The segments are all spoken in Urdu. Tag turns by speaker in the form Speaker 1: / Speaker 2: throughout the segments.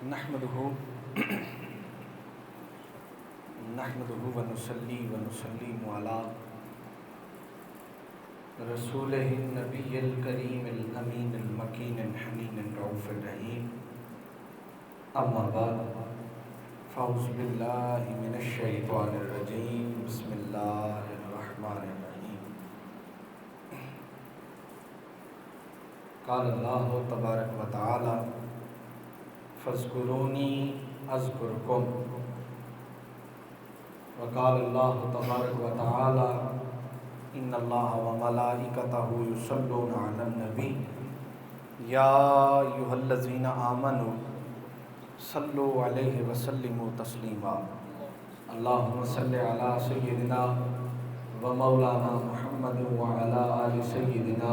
Speaker 1: نحمده ونصلي ونسلم على رسوله النبي الكريم الأمين المكين الحنين الرؤوف الرحيم أما بعد فأعوذ بالله من الشيطان الرجيم بسم الله الرحمن الرحيم قال الله تبارك وتعالى فاذكروني أذكركم وقال الله تبارك وتعالى إن الله وملائكته يصلون على النبي يا أيها الذين آمنوا صلوا عليه وسلموا تسليما اللهم صل على سيدنا ومولانا محمد وعلى آل سيدنا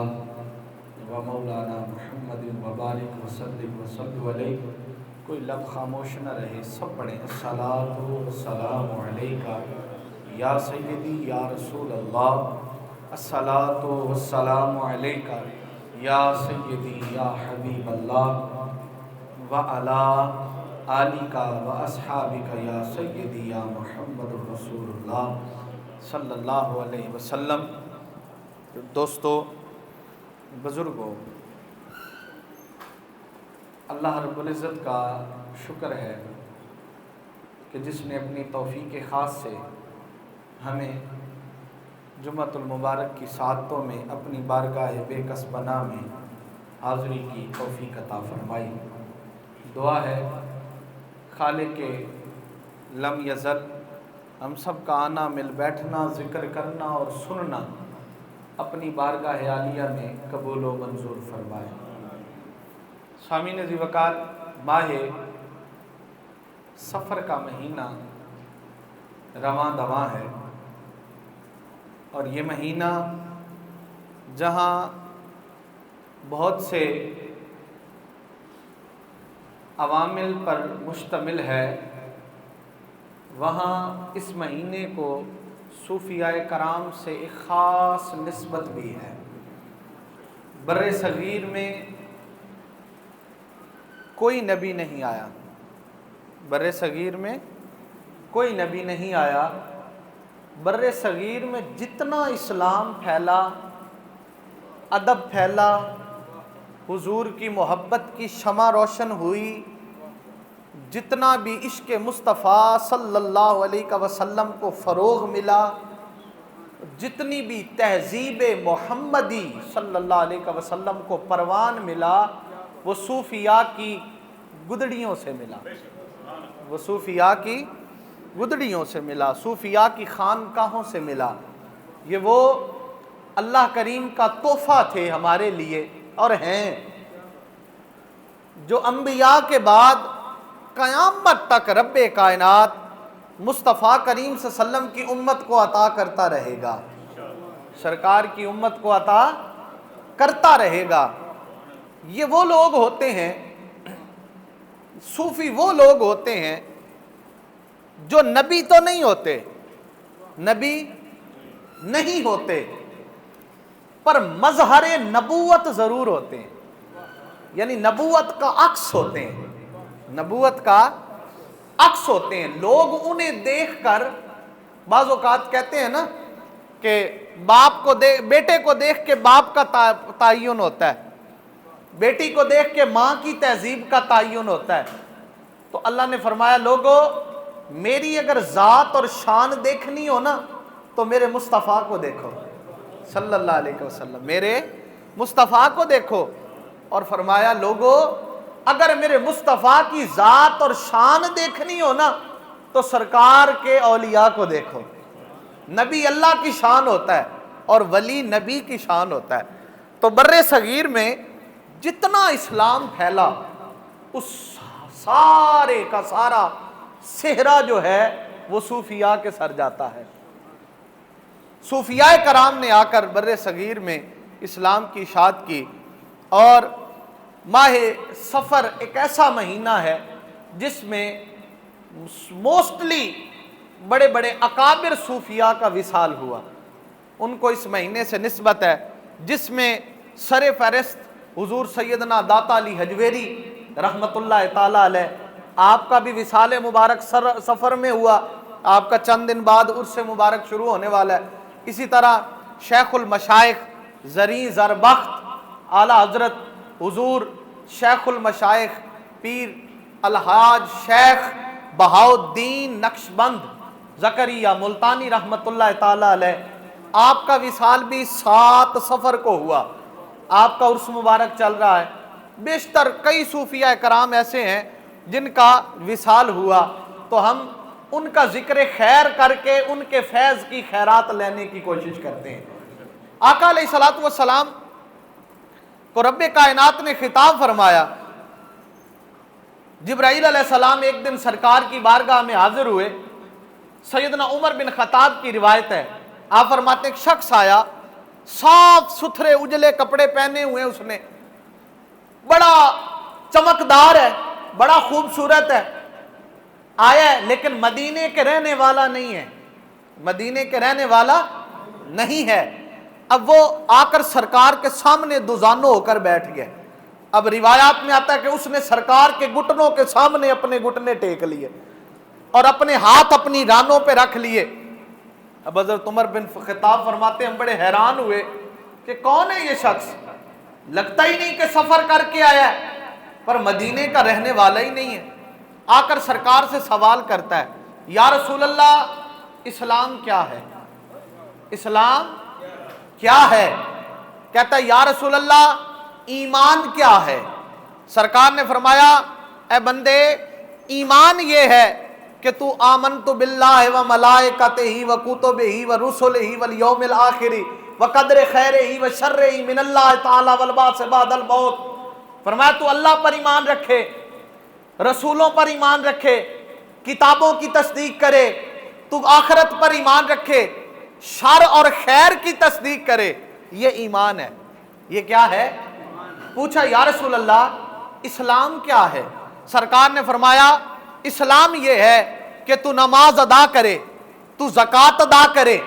Speaker 1: ومولانا محمد وبارک وسلم وصلوا علیہ. کوئی لفظ خاموش نہ رہے، سب پڑھیں الصلاۃ والسلام علیک یا سیدی یا رسول اللہ، الصلاۃ والسلام علیک یا سیدی یا حبیب اللہ وعلی آلک واصحابک یا سیدی یا محمد رسول اللہ صلی اللہ علیہ وسلم. دوستو، بزرگوں، اللہ رب العزت کا شکر ہے کہ جس نے اپنی توفیق خاص سے ہمیں جمعۃ المبارک کی ساعتوں میں اپنی بارگاہ بے کس پناہ میں حاضری کی توفیق عطا فرمائی. دعا ہے خالق لم یزل ہم سب کا آنا، مل بیٹھنا، ذکر کرنا اور سننا اپنی بارگاہ عالیہ میں قبول و منظور فرمائے. سامعین ذی وقار، ماہ سفر کا مہینہ رواں دواں ہے، اور یہ مہینہ جہاں بہت سے عوامل پر مشتمل ہے، وہاں اس مہینے کو صوفیاء کرام سے ایک خاص نسبت بھی ہے. بر صغیر میں کوئی نبی نہیں آیا، بر صغیر میں کوئی نبی نہیں آیا. بر صغیر میں جتنا اسلام پھیلا، ادب پھیلا، حضور کی محبت کی شمع روشن ہوئی، جتنا بھی عشق مصطفیٰ صلی اللہ علیہ وسلم کو فروغ ملا، جتنی بھی تہذیب محمدی صلی اللہ علیہ وسلم کو پروان ملا، وہ صوفیاء کی گدڑیوں سے ملا، وہ صوفیاء کی گدڑیوں سے ملا، صوفیاء کی خانقاہوں سے ملا. یہ وہ اللہ کریم کا تحفہ تھے ہمارے لیے اور ہیں، جو انبیاء کے بعد قیامت تک رب کائنات مصطفیٰ کریم صلی اللہ علیہ وسلم کی امت کو عطا کرتا رہے گا، سرکار کی امت کو عطا کرتا رہے گا. یہ وہ لوگ ہوتے ہیں، صوفی وہ لوگ ہوتے ہیں جو نبی تو نہیں ہوتے، نبی نہیں ہوتے، پر مظہر نبوت ضرور ہوتے ہیں، یعنی نبوت کا عکس ہوتے ہیں، نبوت کا عکس ہوتے ہیں. لوگ انہیں دیکھ کر بعض اوقات کہتے ہیں نا کہ بیٹے کو دیکھ کے باپ کا تعین ہوتا ہے، بیٹی کو دیکھ کے ماں کی تہذیب کا تعین ہوتا ہے. تو اللہ نے فرمایا لوگو، میری اگر ذات اور شان دیکھنی ہو نا تو میرے مصطفیٰ کو دیکھو صلی اللہ علیہ وسلم، میرے مصطفیٰ کو دیکھو. اور فرمایا لوگو، اگر میرے مصطفیٰ کی ذات اور شان دیکھنی ہو نا تو سرکار کے اولیاء کو دیکھو. نبی اللہ کی شان ہوتا ہے اور ولی نبی کی شان ہوتا ہے. تو بر صغیر میں جتنا اسلام پھیلا، اس سارے کا سارا صحرا جو ہے وہ صوفیاء کے سر جاتا ہے. صوفیاء کرام نے آ کر بر صغیر میں اسلام کی اشاعت کی. اور ماہ سفر ایک ایسا مہینہ ہے جس میں موسٹلی بڑے بڑے اکابر صوفیاء کا وصال ہوا. ان کو اس مہینے سے نسبت ہے جس میں سر فہرست حضور سیدنا داتا علی حجویری رحمت اللہ تعالیٰ علیہ آپ کا بھی وصال مبارک سفر میں ہوا، آپ کا چند دن بعد عرس مبارک شروع ہونے والا ہے۔ اسی طرح شیخ المشائخ زریں زربخت اعلیٰ حضرت حضور شیخ المشائخ پیر الحاج شیخ بہاؤالدین نقشبند زکریا ملتانی رحمۃ اللہ تعالی علیہ، آپ کا وصال بھی 7 صفر کو ہوا، آپ کا عرس مبارک چل رہا ہے۔ بیشتر کئی صوفیہ کرام ایسے ہیں جن کا وصال ہوا، تو ہم ان کا ذکر خیر کر کے ان کے فیض کی خیرات لینے کی کوشش کرتے ہیں۔ آقا علیہ الصلوۃ والسلام کو رب کائنات نے خطاب فرمایا۔ جبرائیل علیہ السلام ایک دن سرکار کی بارگاہ میں حاضر ہوئے۔ سیدنا عمر بن خطاب کی روایت ہے، آپ فرماتے ہیں ایک شخص آیا، صاف ستھرے اجلے کپڑے پہنے ہوئے، اس نے بڑا چمکدار ہے، بڑا خوبصورت ہے، آیا ہے لیکن مدینے کے رہنے والا نہیں ہے، مدینے کے رہنے والا نہیں ہے۔ اب وہ آ کر سرکار کے سامنے دوزانو ہو کر بیٹھ گئے۔ اب روایات میں آتا ہے کہ اس نے سرکار کے گھٹنوں کے سامنے اپنے گھٹنے ٹیک لیے اور اپنے ہاتھ اپنی رانوں پہ رکھ لیے۔ اب حضرت عمر بن خطاب فرماتے ہیں ہم بڑے حیران ہوئے کہ کون ہے یہ شخص، لگتا ہی نہیں کہ سفر کر کے آیا ہے، پر مدینے کا رہنے والا ہی نہیں ہے۔ آ کر سرکار سے سوال کرتا ہے، یا رسول اللہ اسلام کیا ہے؟ اسلام کیا ہے؟ کہتا ہے یا رسول اللہ ایمان کیا ہے؟ سرکار نے فرمایا اے بندے ایمان یہ ہے کہ تو آمنت باللہ و ملائکتہ و کتبہ و رسلہ والیوم الآخر و قدر خیرہ و شرہ من اللہ تعالی والبعث بعد الموت۔ فرمایا تو اللہ پر ایمان رکھے، رسولوں پر ایمان رکھے، کتابوں کی تصدیق کرے، تو آخرت پر ایمان رکھے، شر اور خیر کی تصدیق کرے، یہ ایمان ہے۔ یہ کیا ہے؟ پوچھا یا رسول اللہ اسلام کیا ہے؟ سرکار نے فرمایا اسلام یہ ہے کہ تو نماز ادا کرے، تو زکوٰۃ ادا کرے،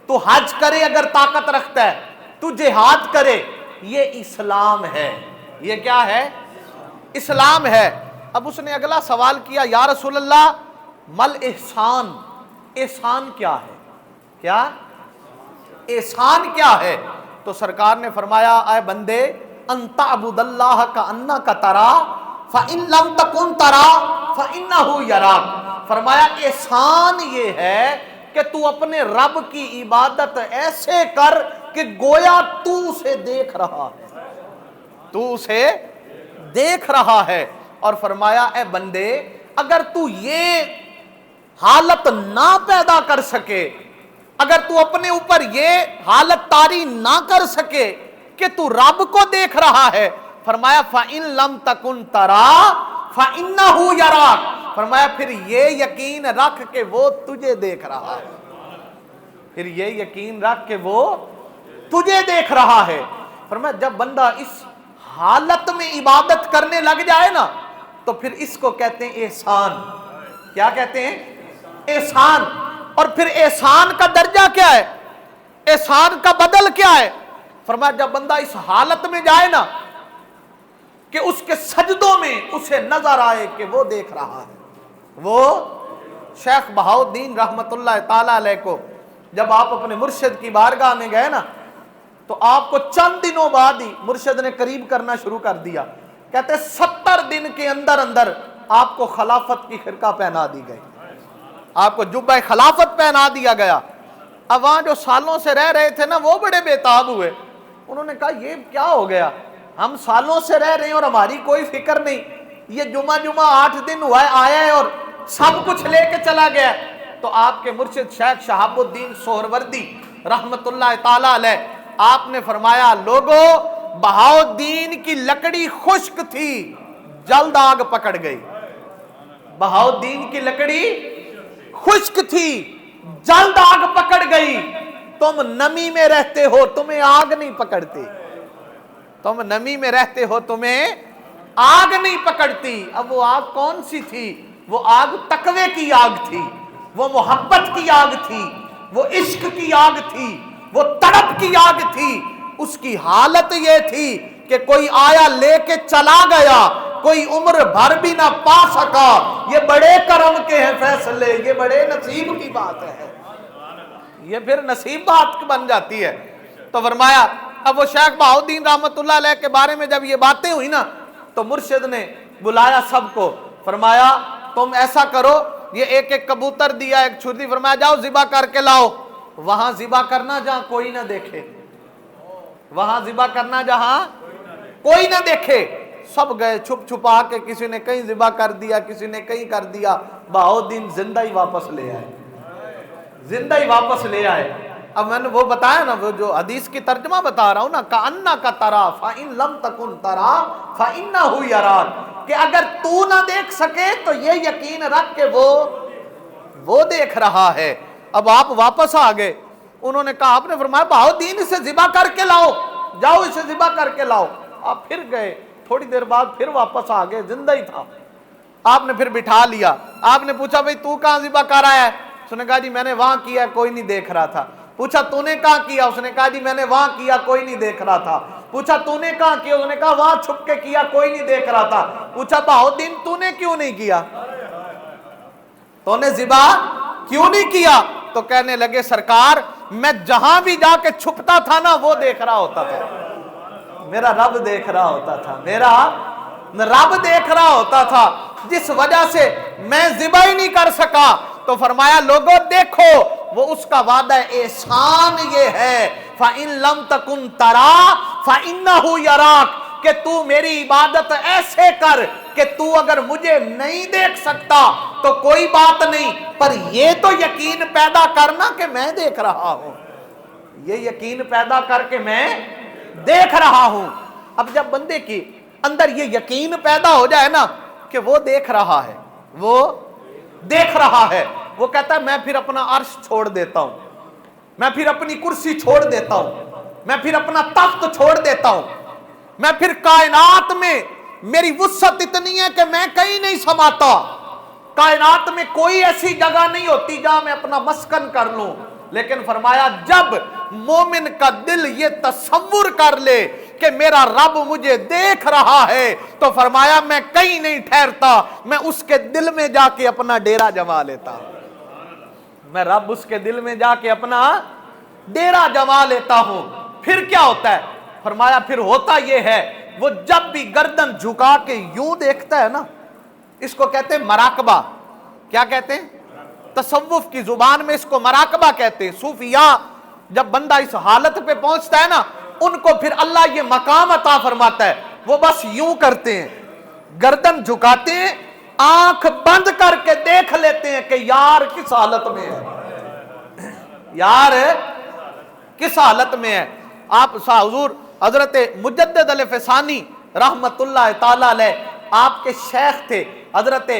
Speaker 1: تو حج کرے اگر طاقت رکھتا ہے، تو جہاد کرے، یہ اسلام ہے۔ یہ کیا ہے؟ اسلام ہے۔ اب اس نے اگلا سوال کیا یا رسول اللہ مل احسان، احسان کیا ہے؟ کیا احسان کیا ہے؟ تو سرکار نے فرمایا اے بندے ان تعبد اللہ کأنک تراہ فإن لم تکن تراہ فإنہ یراک۔ فرمایا احسان یہ ہے کہ تو اپنے رب کی عبادت ایسے کر کہ گویا تو اسے دیکھ رہا ہے، تو اسے دیکھ رہا ہے۔ اور فرمایا اے بندے اگر تو یہ حالت نہ پیدا کر سکے، اگر تو اپنے اوپر یہ حالت طاری نہ کر سکے کہ تو رب کو دیکھ رہا ہے، فرمایا فَإِن لَمْ تَكُنْ تَرَا فَإِنَّهُ يَرَاكَ۔ فرمایا پھر یہ یقین رکھ کہ وہ تجھے دیکھ رہا ہے، پھر یہ یقین رکھ کہ وہ تجھے دیکھ رہا ہے۔ فرمایا جب بندہ اس حالت میں عبادت کرنے لگ جائے نا تو پھر اس کو کہتے ہیں احسان۔ کیا کہتے ہیں؟ احسان۔ اور پھر احسان کا درجہ کیا ہے؟ احسان کا بدل کیا ہے؟ فرمایا جب بندہ اس حالت میں جائے نا کہ اس کے سجدوں میں اسے نظر آئے کہ وہ دیکھ رہا ہے۔ وہ شیخ بہاؤالدین رحمت اللہ تعالی علیہ کو جب آپ اپنے مرشد کی بارگاہ میں گئے نا تو آپ کو چند دنوں بعد ہی مرشد نے قریب کرنا شروع کر دیا۔ کہتے 70 دن کے اندر اندر آپ کو خلافت کی خرقہ پہنا دی گئی، آپ کو جبہ خلافت پہنا دیا گیا۔ اب وہاں جو سالوں سے رہ رہے تھے نا وہ بڑے بےتاب ہوئے، انہوں نے کہا یہ کیا ہو گیا، ہم سالوں سے رہ رہے ہیں اور ہماری کوئی فکر نہیں، یہ جمعہ 8 دن ہوا ہے آیا ہے اور سب کچھ لے کے چلا گیا۔ تو آپ کے مرشد شیخ شہاب الدین سہروردی رحمت اللہ تعالی علیہ آپ نے فرمایا لوگو بہاؤالدین کی لکڑی خشک تھی، جلد آگ پکڑ گئی۔ بہاؤالدین کی لکڑی خشک تھی، جلد آگ پکڑ گئی۔ تم نمی میں رہتے ہو تمہیں آگ نہیں پکڑتی، تم نمی میں رہتے ہو تمہیں آگ نہیں پکڑتی۔ اب وہ آگ کون سی تھی؟ وہ آگ تقوی کی آگ تھی، وہ محبت کی آگ تھی، وہ عشق کی آگ تھی، وہ تڑپ کی آگ تھی۔ اس کی حالت یہ تھی کہ کوئی آیا لے کے چلا گیا، کوئی عمر بھر بھی نہ پا سکا، یہ بڑے کرم کے ہیں فیصلے، یہ بڑے نصیب کی بات ہے، یہ پھر نصیب بات بن جاتی ہے۔ تو فرمایا اب وہ شیخ بہاؤالدین رحمت اللہ علیہ کے بارے میں جب یہ باتیں ہوئی نا تو مرشد نے بلایا سب کو، فرمایا تم ایسا کرو، یہ ایک ایک کبوتر دیا، ایک چھری، فرمایا جاؤ ذبح کر کے لاؤ، وہاں ذبح کرنا جہاں کوئی نہ دیکھے، وہاں ذبح کرنا جہاں کوئی نہ دیکھے۔ سب گئے چھپ چھپا کے، کسی نے کہیں ذبح کر دیا، کسی نے کہیں کر دیا، بہاؤالدین زندہ ہی واپس لے آئے، زندہ ہی واپس لے آئے۔ اب میں نے وہ بتایا نا، وہ جو حدیث کی ترجمہ بتا رہا ہوں نا، کَأَنَّكَ تَرَى فَإِن لَمْ تَكُن تَرَى فَإِنَّهُ يَرَاكَ، کہ اگر تو نہ دیکھ سکے تو یہ یقین رکھ کہ وہ دیکھ رہا ہے۔ اب آپ واپس آ گئے، انہوں نے کہا، آپ نے فرمایا بہاؤالدین اسے ذبح کر کے لاؤ، جاؤ اسے ذبح کر کے لاؤ۔ آپ پھر گئے، تھوڑی دیر بعد پھر واپس آ گئے، زندہ ہی تھا۔ آپ نے پھر بٹھا لیا، آپ نے پوچھا بھئی تو کہاں ذبح کر رہا ہے؟ اس نے کہا جی میں نے وہاں کیا، کوئی نہیں دیکھ رہا تھا۔ پوچھا تو نے کہاں کیا؟ اس نے کہا جی میں نے وہاں کیا، کوئی نہیں دیکھ رہا تھا۔ پوچھا تو نے کہاں کیا؟ اس نے کہا وہاں چھپ کے کیا، کوئی نہیں دیکھ رہا تھا۔ پوچھا بہاؤالدین تو نے کیوں نہیں کیا؟ تو نے ذبح کیوں نہیں کیا؟ تو کہنے لگے سرکار میں جہاں بھی جا کے چھپتا تھا نا وہ دیکھ رہا ہوتا تھا، میرا رب دیکھ رہا ہوتا تھا، میرا رب دیکھ رہا ہوتا تھا، جس وجہ سے میں ذبح ہی نہیں کر سکا۔ تو فرمایا لوگوں دیکھو، وہ اس کا وعدہ احسان یہ ہے، فَإِن لَمْ تَكُن تَرَى فَإِنَّهُ يَرَاكَ، کہ تو میری عبادت ایسے کر کہ تو اگر مجھے نہیں دیکھ سکتا تو کوئی بات نہیں، پر یہ تو یقین پیدا کرنا کہ میں دیکھ رہا ہوں، یہ یقین پیدا کر کے میں دیکھ رہا ہوں۔ اب جب بندے کی اندر یہ یقین پیدا ہو جائے نا کہ وہ دیکھ رہا ہے، وہ دیکھ رہا ہے، وہ کہتا ہے میں پھر اپنا عرش چھوڑ دیتا ہوں، میں پھر اپنی کرسی چھوڑ دیتا ہوں، میں پھر اپنا تخت چھوڑ دیتا ہوں، میں پھر کائنات میں میری وسعت اتنی ہے کہ میں کہیں نہیں سماتا، کائنات میں کوئی ایسی جگہ نہیں ہوتی جہاں میں اپنا مسکن کر لوں۔ لیکن فرمایا جب مومن کا دل یہ تصور کر لے کہ میرا رب مجھے دیکھ رہا ہے تو فرمایا میں کہیں نہیں ٹھہرتا، میں اس کے دل میں جا کے اپنا ڈیرا جما لیتا ہوں، میں رب اس کے دل میں جا کے اپنا ڈیرا جما لیتا ہوں۔ پھر کیا ہوتا ہے؟ فرمایا پھر ہوتا یہ ہے، وہ جب بھی گردن جھکا کے یوں دیکھتا ہے نا، اس کو کہتے ہیں مراقبہ۔ کیا کہتے ہیں؟ تصوف کی زبان میں اس کو مراقبہ کہتے ہیں۔ صوفیاء جب بندہ اس حالت پہ پہنچتا ہے نا، ان کو پھر اللہ یہ مقام عطا فرماتا ہے، وہ بس یوں کرتے ہیں، گردن جھکاتے ہیں، آنکھ بند کر کے دیکھ لیتے ہیں کہ یار کس حالت میں ہے، یار کس حالت میں ہے۔ آپ حضور حضرت مجدد الفسانی رحمت اللہ تعالی علیہ، آپ کے شیخ تھے حضرت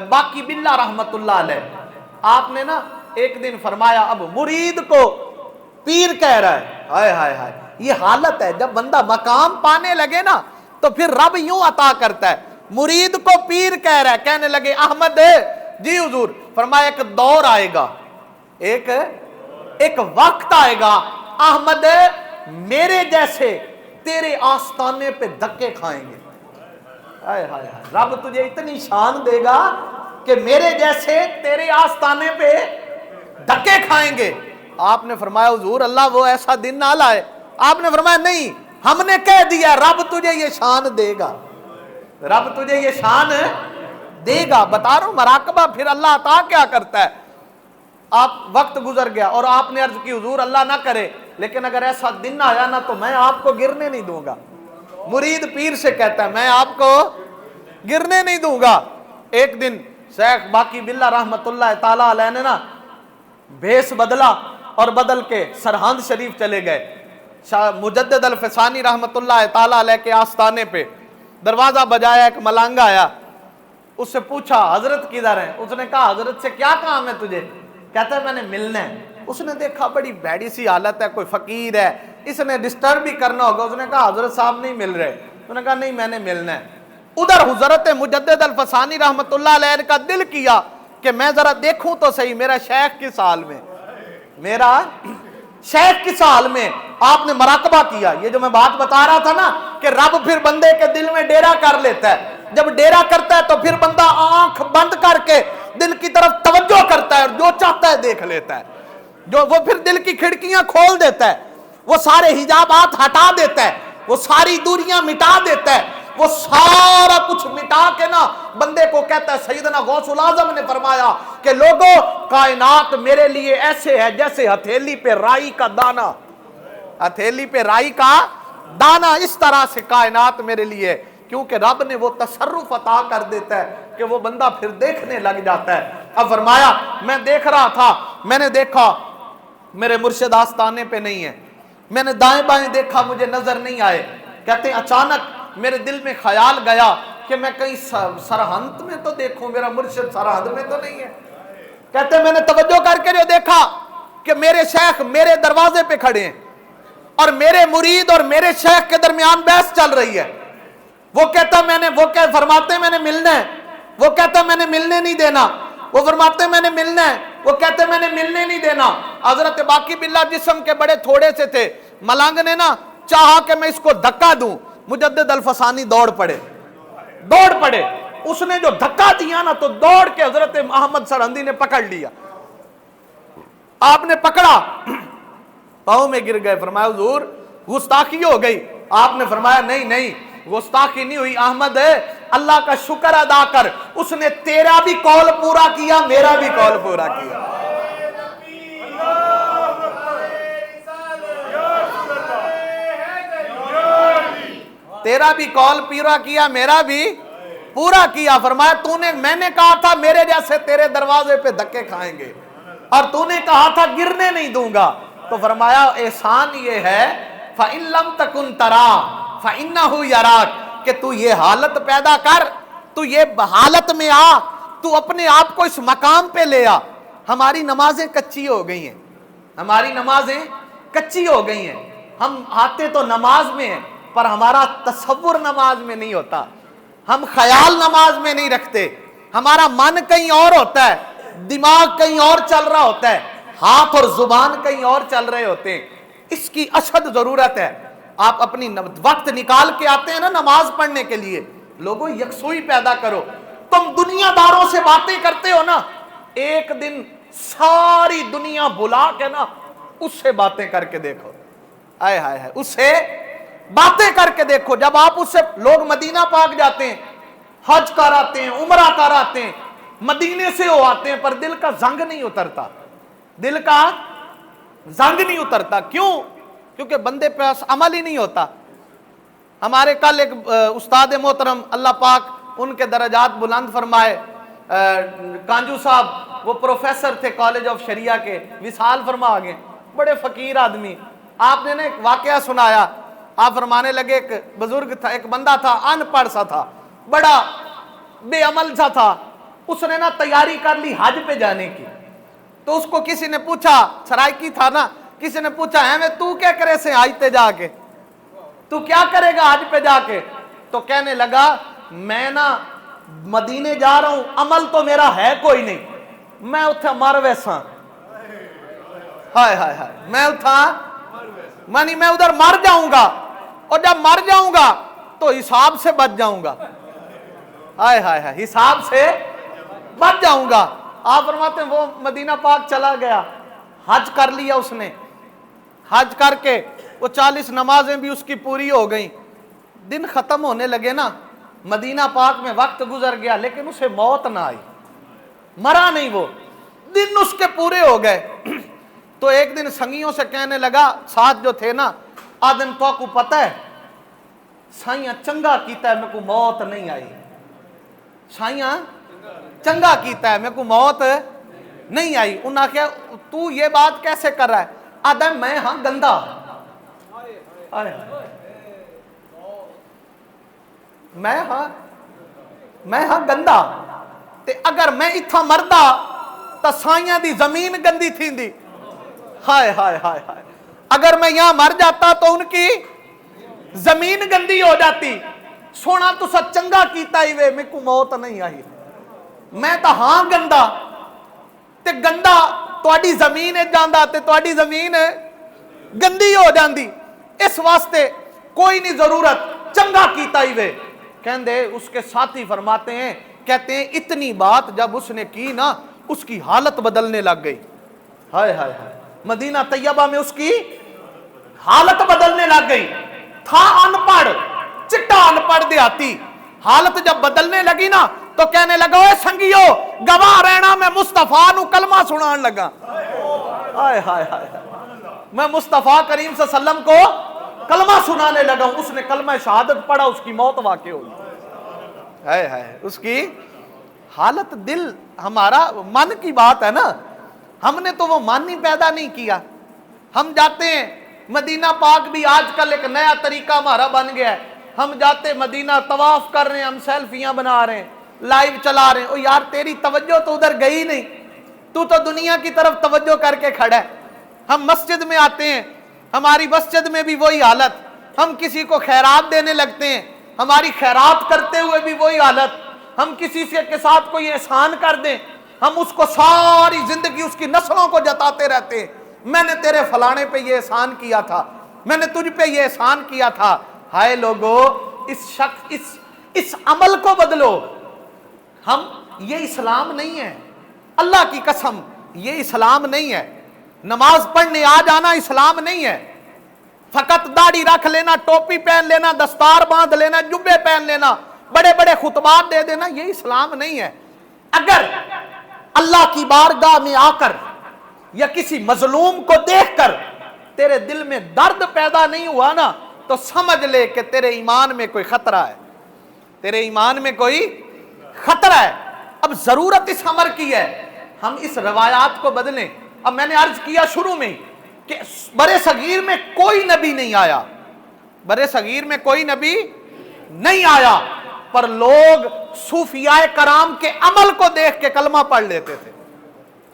Speaker 1: باقی باللہ رحمت اللہ علیہ۔ آپ نے نا ایک دن فرمایا اب مرید کو پیر کہہ رہا ہے، ہائے ہائے ہائے، یہ حالت ہے جب بندہ مقام پانے لگے نا تو پھر رب یوں عطا کرتا ہے۔ مرید کو پیر کہہ رہا ہے، کہنے لگے احمد جی حضور، فرمایا ایک دور آئے گا، ایک وقت آئے گا احمد میرے جیسے تیرے آستانے پہ دھکے کھائیں گے، ہائے ہائے ہائے، رب تجھے اتنی شان دے گا کہ میرے جیسے تیرے آستانے پہ دھکے کھائیں گے۔ آپ نے فرمایا حضور اللہ وہ ایسا دن نہ لائے۔ آپ نے فرمایا نہیں، ہم نے کہہ دیا رب تجھے یہ شان دے گا، رب تجھے یہ شان دے گا۔ بتا رہا ہوں مراقبہ پھر اللہ عطا کیا کرتا ہے۔ آپ وقت گزر گیا اور آپ نے عرض کی حضور اللہ نہ کرے لیکن اگر ایسا دن آیا نا تو میں آپ کو گرنے نہیں دوں گا۔ مرید پیر سے کہتا ہے میں آپ کو گرنے نہیں دوں گا۔ ایک دن شیخ باقی باللہ رحمت اللہ تعالی علیہ نے نا بھیس بدلا اور بدل کے سرہند شریف چلے گئے۔ مجدد الفسانی رحمت اللہ تعالی علیہ کے آستانے پہ دروازہ بجایا، ایک ملانگا آیا، اس سے پوچھا حضرت کدھر ہیں؟ اس نے کہا حضرت سے کیا کام ہے تجھے؟ کہتا ہے میں نے ملنا ہے۔ اس نے دیکھا بڑی بھیڑی سی حالت ہے، کوئی فقیر ہے، اس نے ڈسٹرب بھی کرنا ہوگا۔ اس نے کہا حضرت صاحب نہیں مل رہے۔ اس نے کہا نہیں میں نے ملنا ہے۔ ادھر حضرت مجدد الفسانی رحمت اللہ علیہ کا دل کیا کہ میں ذرا دیکھوں تو صحیح میرا شیخ کس حال میں، میرا شیخ کس حال میں۔ آپ نے مراقبہ کیا۔ یہ جو میں بات بتا رہا تھا نا کہ رب پھر بندے کے دل میں ڈیرا کر لیتا ہے، جب ڈیرا کرتا ہے تو پھر بندہ آنکھ بند کر کے دل کی طرف توجہ کرتا ہے اور جو چاہتا ہے دیکھ لیتا ہے، جو وہ پھر دل کی کھڑکیاں کھول دیتا ہے، وہ سارے حجابات ہٹا دیتا ہے، وہ ساری دوریاں مٹا دیتا ہے، وہ سارا کچھ مٹا کے نا بندے کو کہتا ہے۔ سیدنا غوث الاعظم نے فرمایا کہ لوگوں، کائنات میرے لیے ایسے ہے جیسے ہتھیلی پہ رائی کا دانہ، ہتھیلی پہ رائی کا دانہ، اس طرح سے کائنات میرے لیے، کیونکہ رب نے وہ تصرف عطا کر دیتا ہے کہ وہ بندہ پھر دیکھنے لگ جاتا ہے۔ اب فرمایا میں دیکھ رہا تھا، میں نے دیکھا میرے مرشد آستانے پہ نہیں ہے، میں نے دائیں بائیں دیکھا مجھے نظر نہیں آئے۔ کہتے ہیں اچانک میرے دل میں خیال گیا کہ میں کہیں سرحد میں تو دیکھوں، میرا مرشد سرحد میں تو نہیں ہے۔ کہتے ہیں میں نے توجہ کر کے جو دیکھا کہ میرے شیخ میرے دروازے پہ کھڑے ہیں اور میرے مرید اور میرے شیخ کے درمیان بحث چل رہی ہے۔ وہ کہتا فرماتے میں نے ملنا ہے، وہ کہتا میں نے ملنے نہیں دینا، وہ فرماتے میں نے ملنا ہے، وہ کہتے میں نے ملنے نہیں دینا۔ حضرت باقی باللہ جسم کے بڑے تھوڑے سے تھے، ملنگ نے نا چاہا کہ میں اس کو دھکا دوں، مجدد الفسانی دوڑ پڑے، اس نے جو دھکا دیا نا تو دوڑ کے حضرت احمد سرہندی نے پکڑ لیا۔ آپ نے پکڑا، پاؤں میں گر گئے، فرمایا حضور گستاخی ہو گئی۔ آپ نے فرمایا نہیں گستاخی نہیں ہوئی احمد، اللہ کا شکر ادا کر، اس نے تیرا بھی قول پورا کیا، میرا بھی قول پورا کیا۔ تیرا بھی قول پورا کیا، میرا بھی پورا کیا۔ فرمایا میں نے کہا تھا میرے جیسے تیرے دروازے پہ دھکے کھائیں گے، اور تو نے کہا تھا گرنے نہیں دوں گا۔ تو فرمایا احسان یہ ہے فَإِن لَمْ تَكُنْ تَرَى فَإِنَّهُ يَرَاكَ، کہ تو یہ حالت پیدا کر، تو یہ حالت میں آ، تو اپنے آپ کو اس مقام پہ لے آ۔ ہماری نمازیں کچی ہو گئی ہیں، ہماری نمازیں کچی ہو گئی ہیں، ہم آتے تو نماز میں ہیں پر ہمارا تصور نماز میں نہیں ہوتا، ہم خیال نماز میں نہیں رکھتے، ہمارا من کہیں اور ہوتا ہے، دماغ کہیں اور چل رہا ہوتا ہے، ہاتھ اور زبان کہیں اور چل رہے ہوتے ہیں۔ اس کی اشد ضرورت ہے۔ آپ اپنی وقت نکال کے آتے ہیں نا نماز پڑھنے کے لیے، لوگوں یکسوئی پیدا کرو۔ تم دنیا داروں سے باتیں کرتے ہو نا، ایک دن ساری دنیا بھلا کے نا اس سے باتیں کر کے دیکھو، آئے ہائے ہائے، اس سے باتیں کر کے دیکھو۔ جب آپ اس سے، لوگ مدینہ پاک جاتے ہیں، حج کر آتے ہیں، عمرہ کر آتے ہیں، مدینے سے ہو آتے ہیں، پر دل کا زنگ نہیں اترتا، دل کا زنگ نہیں اترتا۔ کیوں؟ کیونکہ بندے پہ عمل ہی نہیں ہوتا۔ ہمارے کل ایک استاد محترم اللہ پاک ان کے درجات بلند فرمائے، کانجو صاحب، وہ پروفیسر تھے کالج آف شریعہ کے، وصال فرما آگے، بڑے فقیر آدمی۔ آپ نے نا ایک واقعہ سنایا، آپ فرمانے لگے ایک بزرگ تھا، ایک بندہ تھا، ان پڑھ سا تھا، بڑا بے عمل سا تھا، اس نے نا تیاری کر لی حج پہ جانے کی۔ تو اس کو کسی نے پوچھا، سرائکی تھا نا، کسی نے پوچھا ہے میں تو کیا کرے سے حج پہ جا کے، تو کیا کرے گا حج پہ جا کے؟ تو کہنے لگا میں نا مدینے جا رہا ہوں، عمل تو میرا ہے کوئی نہیں، میں اتھا مر ویسا، ہائے ہائے ہائے، میں اتھا مانی میں ادھر مر جاؤں گا، اور جب مر جاؤں گا تو حساب سے بچ جاؤں گا، ہائے ہائے ہائے، حساب سے بچ جاؤں گا۔ آپ فرماتے ہیں وہ مدینہ پاک چلا گیا، حج کر لیا اس نے، حج کر کے وہ 40 نمازیں بھی اس کی پوری ہو گئیں، دن ختم ہونے لگے نا، مدینہ پاک میں وقت گزر گیا لیکن اسے موت نہ آئی، مرا نہیں، وہ دن اس کے پورے ہو گئے۔ تو ایک دن سنگیوں سے کہنے لگا، ساتھ جو تھے نا، آدن تو کو پتہ ہے سائیاں چنگا کیتا ہے میں کو موت نہیں آئی، سائیاں چنگا کیتا ہے میں کو موت نہیں آئی۔ انہوں نے کہا تو یہ بات کیسے کر رہا ہے؟ آدم میں ہاں گندہ، میں ہاں گندہ، تے اگر میں اتھا مردہ تا سائیاں دی زمین گندی تھی دی، ہائے ہائے ہائے ہائے، اگر میں یہاں مر جاتا تو ان کی زمین گندی ہو جاتی۔ سونا تو سا چنگا کیتا ہی وے، میں کو موت نہیں آئی، میں تا ہاں گندہ، تے گندہ تواڈی زمین جاندہ تے تواڈی زمین گندی ہو جاندی، اس واسطے کوئی نہیں ضرورت، چنگا کیتا ہی وے، کہندے اس کے ساتھی فرماتے ہیں، کہتے ہیں اتنی بات جب اس نے کی نا اس کی حالت بدلنے لگ گئی. ہائے ہائے ہائے، مدینہ طیبہ میں اس کی حالت بدلنے لگ گئی. تھا ان پڑھ، چٹا ان پڑھ دیہاتی، حالت جب بدلنے لگی نا تو کہنے لگا اے سنگیو گواہ رہنا میں مصطفیٰ نو کلمہ سنان لگا. ہائے ہائے ہائے، میں مصطفیٰ کریم صلی اللہ علیہ وسلم کو کلمہ سنانے لگا. اس نے کلمہ شہادت پڑھا، اس کی موت واقع ہوئی. ہائے ہائے، اس کی حالت. دل ہمارا من کی بات ہے نا، ہم نے تو وہ من ہی پیدا نہیں کیا. ہم جاتے ہیں مدینہ پاک بھی آج کل ایک نیا طریقہ ہمارا بن گیا ہے. ہم جاتے مدینہ طواف کر رہے ہیں، ہم سیلفیاں بنا رہے ہیں، لائیو چلا رہے ہیں. او یار تیری توجہ تو ادھر گئی نہیں، تو دنیا کی طرف توجہ کر کے کھڑا ہے. ہم مسجد میں آتے ہیں، ہماری مسجد میں بھی وہی حالت. ہم کسی کو خیرات دینے لگتے ہیں، ہماری خیرات کرتے ہوئے بھی وہی حالت. ہم کسی سے کے ساتھ کوئی احسان کر دیں، ہم اس کو ساری زندگی اس کی نسلوں کو جتاتے رہتے ہیں، میں نے تیرے فلانے پہ یہ احسان کیا تھا، میں نے تجھ پہ یہ احسان کیا تھا. ہائے لوگو، اس عمل کو بدلو. ہم یہ اسلام نہیں ہے، اللہ کی قسم یہ اسلام نہیں ہے. نماز پڑھنے آ جانا اسلام نہیں ہے. فقط داڑھی رکھ لینا، ٹوپی پہن لینا، دستار باندھ لینا، جبے پہن لینا، بڑے بڑے خطبات دے دینا، یہ اسلام نہیں ہے. اگر اللہ کی بارگاہ میں آ کر یا کسی مظلوم کو دیکھ کر تیرے دل میں درد پیدا نہیں ہوا نا تو سمجھ لے کہ تیرے ایمان میں کوئی خطرہ ہے، تیرے ایمان میں کوئی خطرہ ہے. اب ضرورت اس امر کی ہے ہم اس روایات کو بدلیں. اب میں نے عرض کیا شروع میں کہ برے صغیر میں کوئی نبی نہیں آیا، برے صغیر میں کوئی نبی نہیں آیا، پر لوگ صوفیاء کرام کے عمل کو دیکھ کے کلمہ پڑھ لیتے تھے.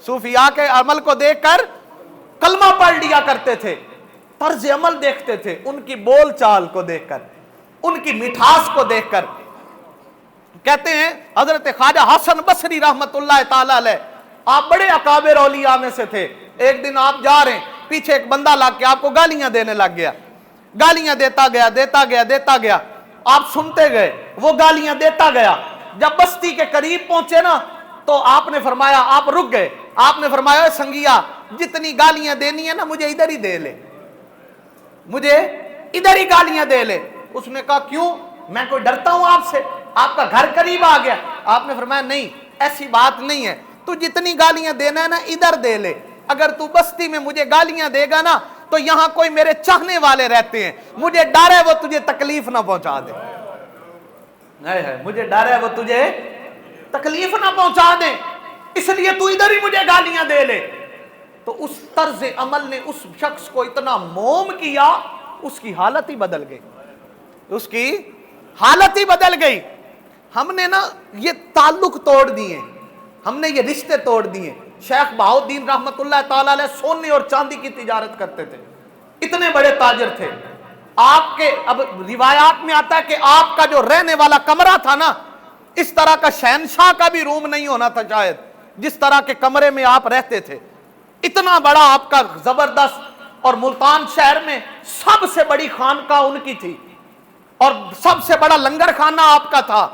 Speaker 1: صوفیاء کے عمل کو دیکھ کر کلمہ پڑھ لیا کرتے تھے. طرز عمل دیکھتے تھے، ان کی بول چال کو دیکھ کر، ان کی مٹھاس کو دیکھ کر. کہتے ہیں حضرت خواجہ حسن بصری رحمت اللہ تعالی علیہ، آپ بڑے اکابر اولیاء میں سے تھے. ایک دن آپ جا رہے ہیں، پیچھے ایک بندہ لگ کے آپ کو گالیاں دینے لگ گیا، گالیاں دیتا گیا. آپ سنتے گئے، وہ گالیاں دیتا گیا. جب بستی کے قریب پہنچے نا تو آپ نے فرمایا، آپ رک گئے، آپ نے فرمایا سنگیا جتنی گالیاں دینی ہے نا مجھے ادھر ہی دے لے، مجھے ادھر ہی گالیاں دے لے. اس نے کہا کیوں، میں کوئی ڈرتا ہوں آپ سے، آپ کا گھر قریب آ گیا. آپ نے فرمایا نہیں ایسی بات نہیں ہے، تو جتنی گالیاں دینا ہے نا ادھر دے لے. اگر تو بستی میں مجھے گالیاں دے گا نا تو یہاں کوئی میرے چاہنے والے رہتے ہیں، مجھے ڈر ہے وہ تجھے تکلیف نہ پہنچا دے. مجھے ڈر ہے وہ تجھے تکلیف نہ پہنچا دے، اس لیے تو ادھر ہی مجھے گالیاں دے لے. تو اس طرز عمل نے اس شخص کو اتنا موم کیا، اس کی حالت ہی بدل گئی، اس کی حالت ہی بدل گئی. ہم نے نا یہ تعلق توڑ دیے، ہم نے یہ رشتے توڑ دیے. شیخ بہاؤالدین رحمت اللہ تعالی علیہ سونے اور چاندی کی تجارت کرتے تھے، اتنے بڑے تاجر تھے. آپ کے اب روایات میں آتا ہے کہ آپ کا جو رہنے والا کمرہ تھا نا، اس طرح کا شہنشاہ کا بھی روم نہیں ہونا تھا شاید، جس طرح کے کمرے میں آپ رہتے تھے. اتنا بڑا آپ کا زبردست، اور ملتان شہر میں سب سے بڑی خانقاہ ان کی تھی، اور سب سے بڑا لنگر خانہ آپ کا تھا،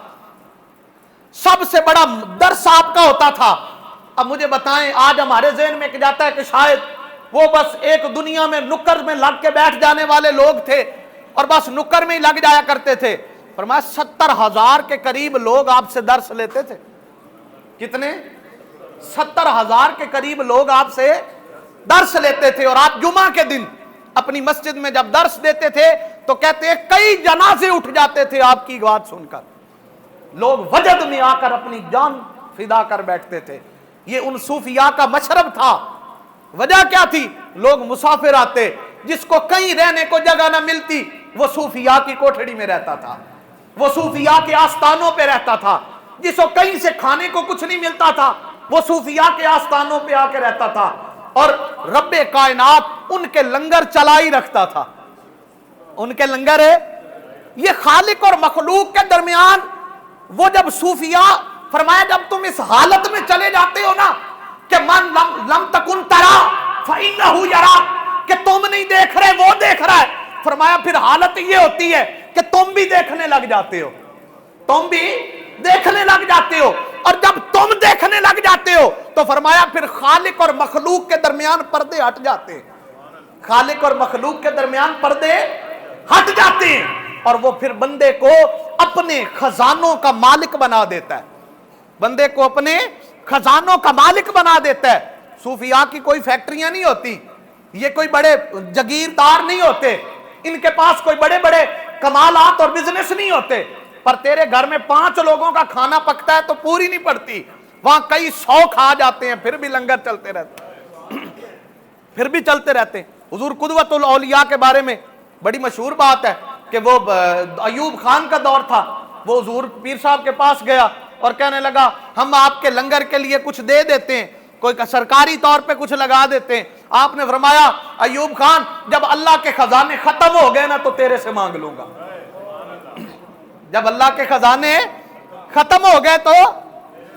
Speaker 1: سب سے بڑا درس آپ کا ہوتا تھا. اب مجھے بتائیں، آج ہمارے ذہن میں جاتا ہے کہ شاید وہ بس ایک دنیا میں نکر میں لگ کے بیٹھ جانے والے لوگ تھے اور بس نکر میں ہی لگ جایا کرتے تھے. فرمایا 70,000 کے قریب لوگ آپ سے درس لیتے تھے. کتنے؟ 70,000 کے قریب لوگ آپ سے درس لیتے تھے. اور آپ جمعہ کے دن اپنی مسجد میں جب درس دیتے تھے تو کہتے ہیں کئی جنازے اٹھ جاتے تھے آپ کی بات سن کر. لوگ وجد میں آ کر اپنی جان فدا کر بیٹھتے تھے. یہ ان صوفیاء کا مشرب تھا. وجہ کیا تھی؟ لوگ مسافر آتے، جس کو کہیں رہنے کو جگہ نہ ملتی وہ صوفیاء کی کوٹھڑی میں رہتا تھا، وہ صوفیاء کے آستانوں پہ رہتا تھا. جس کو کہیں سے کھانے کو کچھ نہیں ملتا تھا وہ صوفیاء کے آستانوں پہ آ کے رہتا تھا. اور رب کائنات ان کے لنگر چلائی رکھتا تھا. ان کے لنگر ہے یہ خالق اور مخلوق کے درمیان. وہ جب صوفیاء، فرمایا جب تم اس حالت میں چلے جاتے ہو نا کہ من لم تکن ترا فإنہ یرا، کہ تم نہیں دیکھ رہے وہ دیکھ رہا ہے، فرمایا پھر حالت یہ ہوتی ہے کہ تم بھی دیکھنے لگ جاتے ہو. تم بھی دیکھنے لگ جاتے ہو، اور جب تم دیکھنے لگ جاتے ہو تو فرمایا پھر خالق اور مخلوق کے درمیان پردے ہٹ جاتے ہیں، خالق اور مخلوق کے درمیان پردے ہٹ جاتے ہیں، اور وہ پھر بندے کو اپنے خزانوں کا مالک بنا دیتا ہے، بندے کو اپنے خزانوں کا مالک بنا دیتا ہے۔ صوفیاء کی کوئی فیکٹریاں نہیں ہوتی، یہ کوئی بڑے جگیردار نہیں ہوتے، ان کے پاس کوئی بڑے بڑے کمالات اور بزنس نہیں ہوتے، پر تیرے گھر میں 5 لوگوں کا کھانا پکتا ہے تو پوری نہیں پڑتی، وہاں کئی 100 کھا جاتے ہیں، پھر بھی لنگر چلتے رہتے، پھر بھی چلتے رہتے۔ حضور قدوۃ الاولیاء کے بارے میں بڑی مشہور بات ہے کہ وہ ایوب خان کا دور تھا، وہ حضور پیر صاحب کے پاس گیا اور کہنے لگا ہم آپ کے لنگر کے لیے کچھ دے دیتے ہیں، کوئی سرکاری طور پہ کچھ لگا دیتے ہیں۔ آپ نے فرمایا ایوب خان جب اللہ کے خزانے ختم ہو گئے نا تو تیرے سے مانگ لوں گا، جب اللہ کے خزانے ختم ہو گئے تو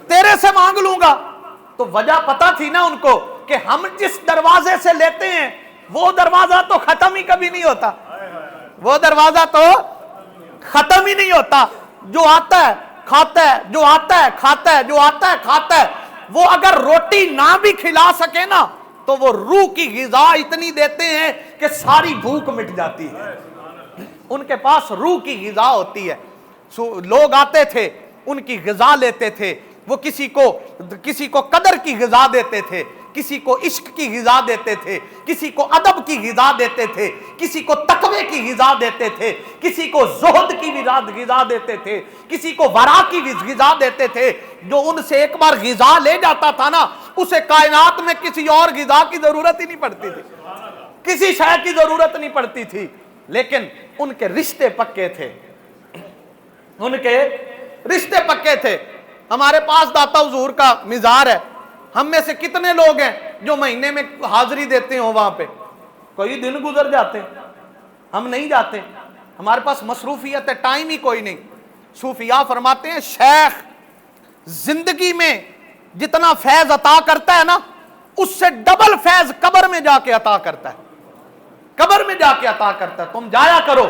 Speaker 1: تیرے سے مانگ لوں گا۔ تو وجہ پتا تھی نا ان کو کہ ہم جس دروازے سے لیتے ہیں وہ دروازہ تو ختم ہی کبھی نہیں ہوتا، وہ دروازہ تو ختم ہی نہیں ہوتا، جو آتا ہے کھاتا ہے، جو آتا ہے کھاتا ہے، جو آتا ہے کھاتا ہے۔ وہ اگر روٹی نہ بھی کھلا سکے نا تو وہ روح کی غذا اتنی دیتے ہیں کہ ساری بھوک مٹ جاتی ہے، ان کے پاس روح کی غذا ہوتی ہے۔ لوگ آتے تھے ان کی غذا لیتے تھے، وہ کسی کو قدر کی غذا دیتے تھے، کسی کو عشق کی غذا دیتے تھے، کسی کو ادب کی غذا دیتے تھے، کسی کو تقوی کی غذا دیتے تھے، کسی کو زہد کی غذا دیتے تھے، کسی کو ورا کی غذا دیتے تھے۔ جو ان سے ایک بار غذا لے جاتا تھا نا اسے کائنات میں کسی اور غذا کی ضرورت ہی نہیں پڑتی تھی، کسی شے کی ضرورت نہیں پڑتی تھی، لیکن ان کے رشتے پکے تھے، ان کے رشتے پکے تھے۔ ہمارے پاس داتا حضور کا مزار ہے، ہم میں سے کتنے لوگ ہیں جو مہینے میں حاضری دیتے ہوں وہاں پہ؟ کوئی دن گزر جاتے ہیں، ہم نہیں جاتے، ہمارے پاس مصروفیت ہے، ٹائم ہی کوئی نہیں۔ صوفیاء فرماتے ہیں شیخ زندگی میں جتنا فیض عطا کرتا ہے نا اس سے ڈبل فیض قبر میں جا کے عطا کرتا ہے، قبر میں جا کے عطا کرتا ہے۔ تم جایا کرو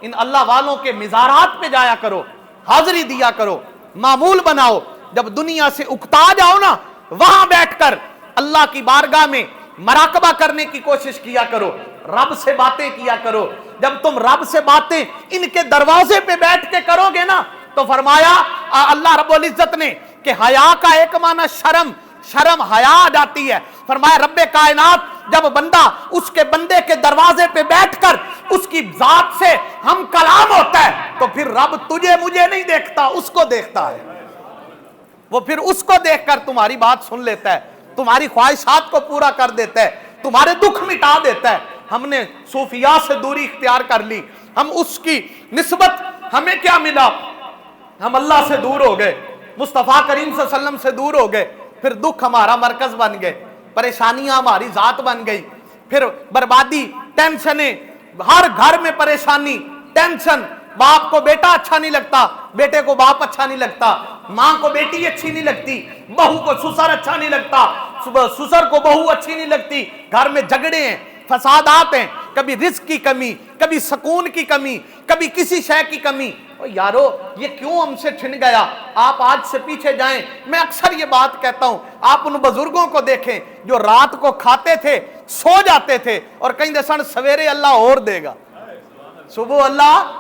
Speaker 1: ان اللہ والوں کے مزارات پہ، جایا کرو، حاضری دیا کرو، معمول بناؤ، جب دنیا سے اکتا جاؤ نا وہاں بیٹھ کر اللہ کی بارگاہ میں مراقبہ کرنے کی کوشش کیا کرو، رب سے باتیں کیا کرو۔ جب تم رب سے باتیں ان کے دروازے پہ بیٹھ کے کرو گے نا تو فرمایا اللہ رب العزت نے کہ حیا کا ایک معنی شرم حیا آ جاتی ہے، فرمایا رب کائنات جب بندہ اس کے بندے کے دروازے پہ بیٹھ کر اس کی ذات سے ہم کلام ہوتا ہے تو پھر رب تجھے مجھے نہیں دیکھتا، اس کو دیکھتا ہے، وہ پھر اس کو دیکھ کر تمہاری بات سن لیتا ہے، تمہاری خواہشات کو پورا کر دیتا ہے، تمہارے دکھ مٹا دیتا ہے۔ ہم نے صوفیاء سے دوری اختیار کر لی، ہم اس کی نسبت ہمیں کیا ملا؟ ہم اللہ سے دور ہو گئے، مصطفیٰ کریم صلی اللہ علیہ وسلم سے دور ہو گئے، پھر دکھ ہمارا مرکز بن گئے، پریشانیاں ہماری ذات بن گئی، پھر بربادی، ٹینشنیں، ہر گھر میں پریشانی، ٹینشن، باپ کو بیٹا اچھا نہیں لگتا، بیٹے کو باپ اچھا نہیں لگتا، ماں کو بیٹی اچھی نہیں لگتی، بہو کو سسر اچھا نہیں لگتا، سسر کو بہو اچھی نہیں لگتی، گھر میں جھگڑے ہیں، فسادات ہیں، کبھی رزق کی کمی، کبھی سکون کی کمی، کبھی کسی شے کی کمی۔ یارو یہ کیوں ہم سے چھن گیا؟ آپ آج سے پیچھے جائیں، میں اکثر یہ بات کہتا ہوں، آپ ان بزرگوں کو دیکھیں جو رات کو کھاتے تھے، سو جاتے تھے اور کہیں دے سن سویرے اللہ اور دے گا، صبح اللہ،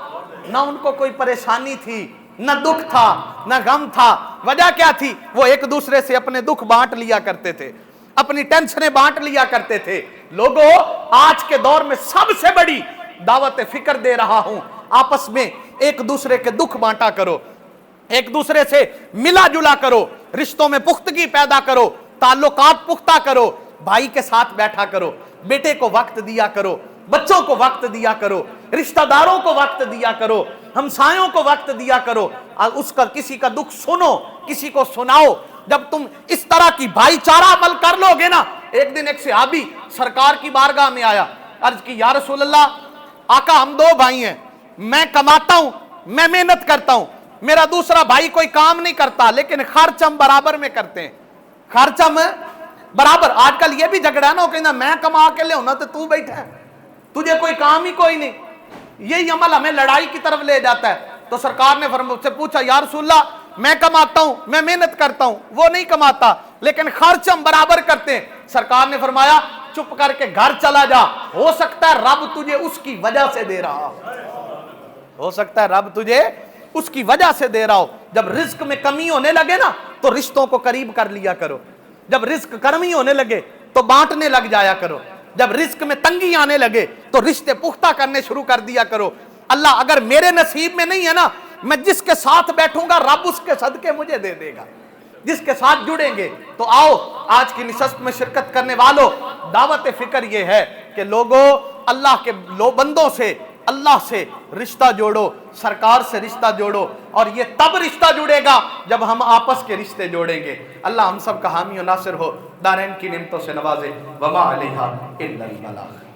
Speaker 1: نہ ان کو کوئی پریشانی تھی، نہ دکھ تھا، نہ غم تھا۔ وجہ کیا تھی؟ وہ ایک دوسرے سے اپنے دکھ بانٹ لیا کرتے تھے، اپنی ٹینشنیں بانٹ لیا کرتے تھے۔ لوگوں آج کے دور میں سب سے بڑی دعوت فکر دے رہا ہوں، آپس میں ایک دوسرے کے دکھ بانٹا کرو، ایک دوسرے سے ملا جلا کرو، رشتوں میں پختگی پیدا کرو، تعلقات پختہ کرو، بھائی کے ساتھ بیٹھا کرو، بیٹے کو وقت دیا کرو، بچوں کو وقت دیا کرو، رشتہ داروں کو وقت دیا کرو، ہمسایوں کو وقت دیا کرو، اس کا کسی کا دکھ سنو، کسی کو سناؤ۔ جب تم اس طرح کی بھائی چارہ عمل کر لو گے نا، ایک دن ایک صحابی سرکار کی بارگاہ میں آیا، عرض کی یا رسول اللہ، آقا ہم 2 بھائی ہیں، میں کماتا ہوں، میں محنت کرتا ہوں، میرا دوسرا بھائی کوئی کام نہیں کرتا لیکن خرچ ہم برابر میں کرتے ہیں، خرچ ہم برابر۔ آج کل یہ بھی جھگڑا ہے نا، وہ کہنا میں کما کے لے ہونا تو بیٹھا ہے، تجھے کوئی کام ہی کوئی نہیں۔ یہی عمل ہمیں لڑائی کی طرف لے جاتا ہے۔ تو سرکار نے سے پوچھا یا رسول اللہ میں کماتا ہوں، میں محنت کرتا ہوں، وہ نہیں کماتا لیکن خرچ ہم برابر کرتے ہیں۔ سرکار نے فرمایا چپ کر کے گھر چلا جا، ہو سکتا ہے رب تجھے اس کی وجہ سے دے رہا ہو سکتا ہے رب تجھے اس کی وجہ سے دے رہا ہو۔ جب رزق میں کمی ہونے لگے نا تو رشتوں کو قریب کر لیا کرو، جب رزق کمی ہونے لگے تو بانٹنے لگ جایا کرو، جب رزق میں تنگی آنے لگے تو رشتے پختہ کرنے شروع کر دیا کرو۔ اللہ اگر میرے نصیب میں نہیں ہے نا، میں جس کے ساتھ بیٹھوں گا رب اس کے صدقے مجھے دے دے گا، جس کے ساتھ جڑیں گے۔ تو آؤ آج کی نشست میں شرکت کرنے والوں، دعوت فکر یہ ہے کہ لوگوں اللہ کے بندوں سے، اللہ سے رشتہ جوڑو، سرکار سے رشتہ جوڑو، اور یہ تب رشتہ جڑے گا جب ہم آپس کے رشتے جوڑیں گے۔ اللہ ہم سب کا حامی و ناصر ہو، دارین کی نعمتوں سے نوازے، وما علیہا الا البلاغ۔